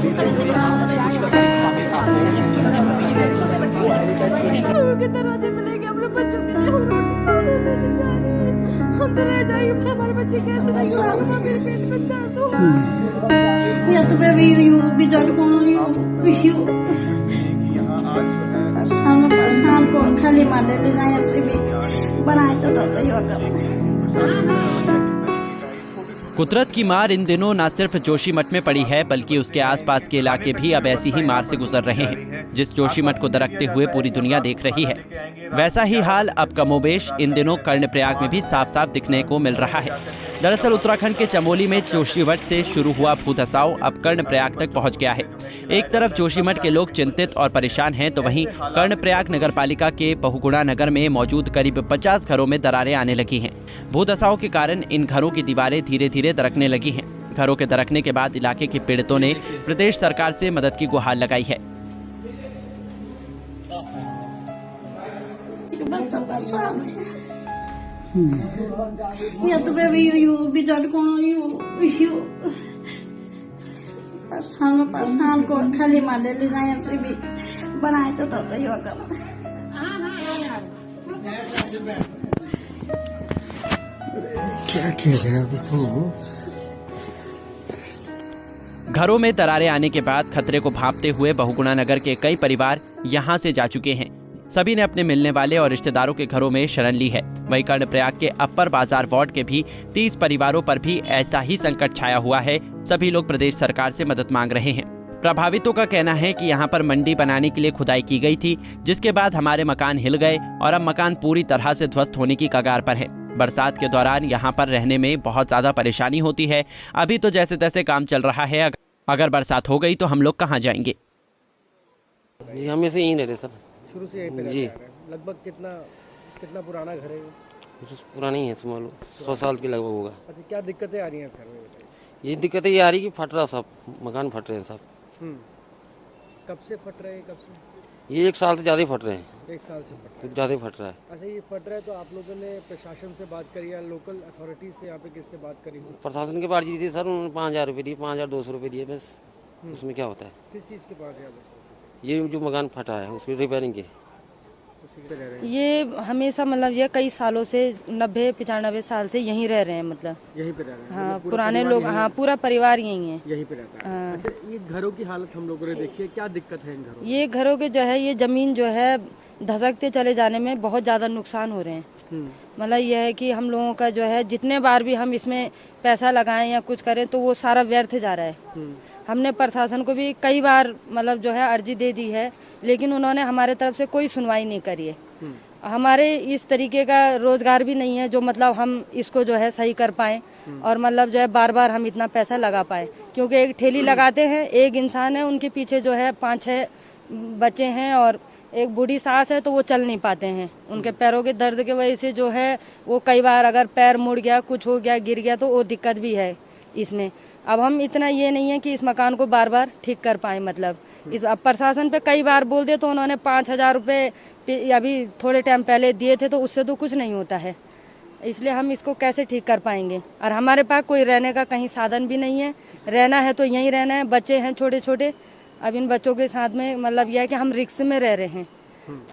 काफी समय से के दरवाजे पे लेके अपने बच्चों के लिए हम रोटी जा रहे हैं। हम तो रह जाएंगे पर हमारे बच्चे कैसे नहीं होगा, मेरे पेट में दर्द हो या तो मैं भी जड़ को शाम को खाली मादे ले जाए अपने भी बनाए तो योगा। कुदरत की मार इन दिनों न सिर्फ जोशीमठ में पड़ी है बल्कि उसके आसपास के इलाके भी अब ऐसी ही मार से गुजर रहे हैं। जिस जोशीमठ को दरकते हुए पूरी दुनिया देख रही है, वैसा ही हाल अब कमोबेश इन दिनों कर्णप्रयाग में भी साफ साफ दिखने को मिल रहा है। दरअसल उत्तराखंड के चमोली में जोशीमठ से शुरू हुआ भूधसाव अब कर्णप्रयाग तक पहुंच गया है। एक तरफ जोशीमठ के लोग चिंतित और परेशान हैं, तो वहीं कर्णप्रयाग नगरपालिका के बहुगुणा नगर में मौजूद करीब 50 घरों में दरारें आने लगी हैं। भूधसाव के कारण इन घरों की दीवारें धीरे धीरे दरकने लगी हैं। घरों के दरकने के बाद इलाके के पीड़ितों ने प्रदेश सरकार से मदद की गुहार लगाई है। या तो मैं भी जड़ को शाम को खाली मादे ले जाए अपने भी बनाए तो योगा। क्या किया जाए अभी तो। घरों में दरारें आने के बाद खतरे को भांपते हुए बहुगुणा नगर के कई परिवार यहां से जा चुके हैं। सभी ने अपने मिलने वाले और रिश्तेदारों के घरों में शरण ली है। वहीं कर्णप्रयाग के अपर बाजार वार्ड के भी 30 परिवारों पर भी ऐसा ही संकट छाया हुआ है। सभी लोग प्रदेश सरकार से मदद मांग रहे हैं। प्रभावितों का कहना है कि यहाँ पर मंडी बनाने के लिए खुदाई की गई थी, जिसके बाद हमारे मकान हिल गए और अब मकान पूरी तरह से ध्वस्त होने की कगार पर है। बरसात के दौरान यहाँ पर रहने में बहुत ज्यादा परेशानी होती है। अभी तो जैसे तैसे काम चल रहा है, अगर बरसात हो गई तो हम लोग कहाँ जाएंगे। जी हम ऐसे यहीं रह रहे सर, शुरू से यहीं पे जी। लगभग कितना पुराना घर है ये? पुराना ही है, मान लो 100 साल के लगभग होगा। अच्छा, क्या दिक्कतें आ रही हैं इस घर में बताइए? ये दिक्कतें ये आ रही कि फट रहा सब, मकान फट रहे हैं सब। कब से फट रहे हैं? कब से? ये 1 साल से ज़्यादा फट रहे हैं। 1 साल से फट रहे हैं। ज़्यादा फट रहा है। अच्छा, ये फट रहा है तो आप लोगों ने प्रशासन से बात करी या लोकल अथॉरिटी से यहाँ पे किससे बात करी? प्रशासन के पास दी थी सर, उन्होंने 5000 रुपये दिए, 5200 रुपये दिए बस। उसमें क्या होता है? किस चीज़ के 5000? ये जो मकान फटा है उसकी रिपेयरिंग की। ये हमेशा मतलब ये कई सालों से 90-95 साल से यहीं रह रहे हैं, मतलब यहीं पे रह रहे हैं। हाँ, पुराने लोग, हाँ पूरा परिवार यहीं है, यहीं पे रहता है। हाँ। अच्छा, ये घरों की हालत हम लोगों ने देखी है, क्या दिक्कत है इन घरों? ये घरों के जो है ये जमीन जो है धसकते चले जाने में बहुत ज्यादा नुकसान हो रहे हैं। मतलब यह है कि हम लोगों का जो है जितने बार भी हम इसमें पैसा लगाएं या कुछ करें तो वो सारा व्यर्थ जा रहा है। हमने प्रशासन को भी कई बार मतलब जो है अर्जी दे दी है, लेकिन उन्होंने हमारे तरफ से कोई सुनवाई नहीं करी है। हमारे इस तरीके का रोजगार भी नहीं है जो मतलब हम इसको जो है सही कर पाए और मतलब जो है बार बार हम इतना पैसा लगा पाए, क्योंकि एक ठेली लगाते हैं, एक इंसान है, उनके पीछे जो है 5-6 बच्चे हैं और एक बूढ़ी सास है, तो वो चल नहीं पाते हैं। उनके पैरों के दर्द की वजह से जो है वो कई बार अगर पैर मुड़ गया, कुछ हो गया, गिर गया तो वो दिक्कत भी है इसमें। अब हम इतना ये नहीं है कि इस मकान को बार बार ठीक कर पाए, मतलब इस अब प्रशासन पे कई बार बोल दे तो उन्होंने 5000 रुपये अभी थोड़े टाइम पहले दिए थे, तो उससे तो कुछ नहीं होता है। इसलिए हम इसको कैसे ठीक कर पाएंगे, और हमारे पास कोई रहने का कहीं साधन भी नहीं है। रहना है तो यहीं रहना है, बच्चे हैं छोटे छोटे। अब इन बच्चों के साथ में मतलब यह है कि हम रिक्स में रह रहे हैं।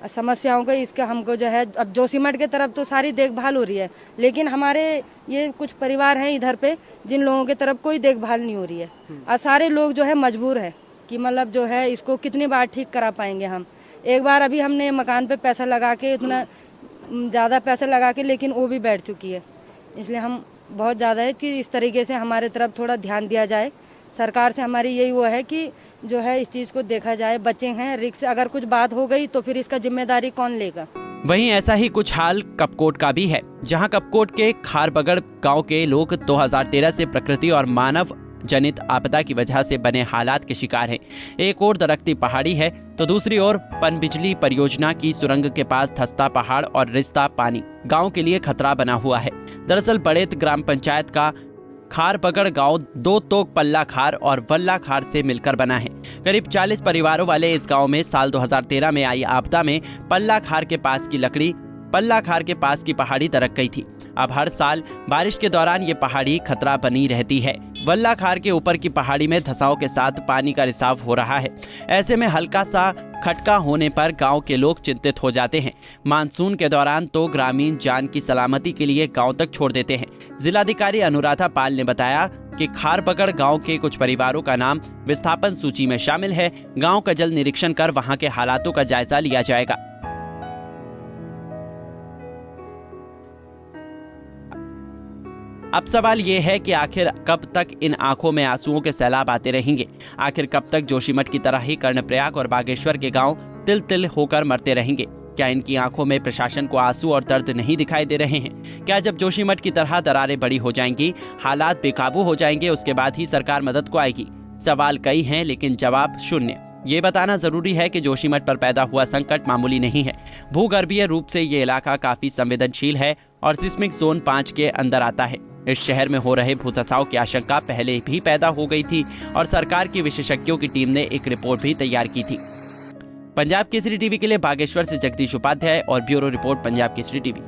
समस्याओं को इसका हमको जो है अब जोशीमठ के तरफ तो सारी देखभाल हो रही है, लेकिन हमारे ये कुछ परिवार हैं इधर पे जिन लोगों के तरफ कोई देखभाल नहीं हो रही है, और सारे लोग जो है मजबूर है कि मतलब जो है इसको कितनी बार ठीक करा पाएंगे हम। एक बार अभी हमने मकान पे पैसा लगा के, इतना ज़्यादा पैसा लगा के, लेकिन वो भी बैठ चुकी है। इसलिए हम बहुत ज़्यादा है कि इस तरीके से हमारे तरफ थोड़ा ध्यान दिया जाए। सरकार से हमारी यही वो है कि जो है इस चीज़ को देखा जाए। बच्चे हैं, रिक्स, अगर कुछ बात हो गई तो फिर इसका जिम्मेदारी कौन लेगा। वहीं ऐसा ही कुछ हाल कपकोट का भी है, जहां कपकोट के खारबगड़ गांव के लोग 2013 से प्रकृति और मानव जनित आपदा की वजह से बने हालात के शिकार हैं। एक ओर दरकती पहाड़ी है तो दूसरी ओर पनबिजली परियोजना की सुरंग के पास धंसता पहाड़ और रिश्ता पानी गांव के लिए खतरा बना हुआ है। दरअसल बड़ेत ग्राम पंचायत का खारबगड़ गांव 2 तोक पल्ला खार और वल्ला खार से मिलकर बना है। करीब 40 परिवारों वाले इस गांव में साल 2013 में आई आपदा में पल्ला खार के पास की लकड़ी पल्ला खार के पास की पहाड़ी दरक गई थी। अब हर साल बारिश के दौरान ये पहाड़ी खतरा बनी रहती है। वल्ला खार के ऊपर की पहाड़ी में धसाव के साथ पानी का रिसाव हो रहा है। ऐसे में हल्का सा खटका होने पर गांव के लोग चिंतित हो जाते हैं। मानसून के दौरान तो ग्रामीण जान की सलामती के लिए गांव तक छोड़ देते हैं। जिलाधिकारी अनुराधा पाल ने बताया कि खारपकड़ गांव के कुछ परिवारों का नाम विस्थापन सूची में शामिल है। गांव का जल निरीक्षण कर वहां के हालातों का जायजा लिया जाएगा। अब सवाल ये है कि आखिर कब तक इन आंखों में आंसुओं के सैलाब आते रहेंगे। आखिर कब तक जोशीमठ की तरह ही कर्णप्रयाग और बागेश्वर के गांव तिल तिल होकर मरते रहेंगे। क्या इनकी आंखों में प्रशासन को आंसू और दर्द नहीं दिखाई दे रहे हैं? क्या जब जोशीमठ की तरह दरारें बड़ी हो जाएंगी, हालात बेकाबू हो जाएंगे, उसके बाद ही सरकार मदद को आएगी? सवाल कई हैं लेकिन जवाब शून्य। ये बताना जरूरी है कि जोशीमठ पर पैदा हुआ संकट मामूली नहीं है। भूगर्भीय रूप से ये इलाका काफी संवेदनशील है और सिस्मिक जोन 5 के अंदर आता है। इस शहर में हो रहे भूधसाव की आशंका पहले भी पैदा हो गई थी और सरकार की विशेषज्ञों की टीम ने एक रिपोर्ट भी तैयार की थी। पंजाब केसरी टीवी के लिए बागेश्वर से जगदीश उपाध्याय और bureau report Punjab Kesari TV.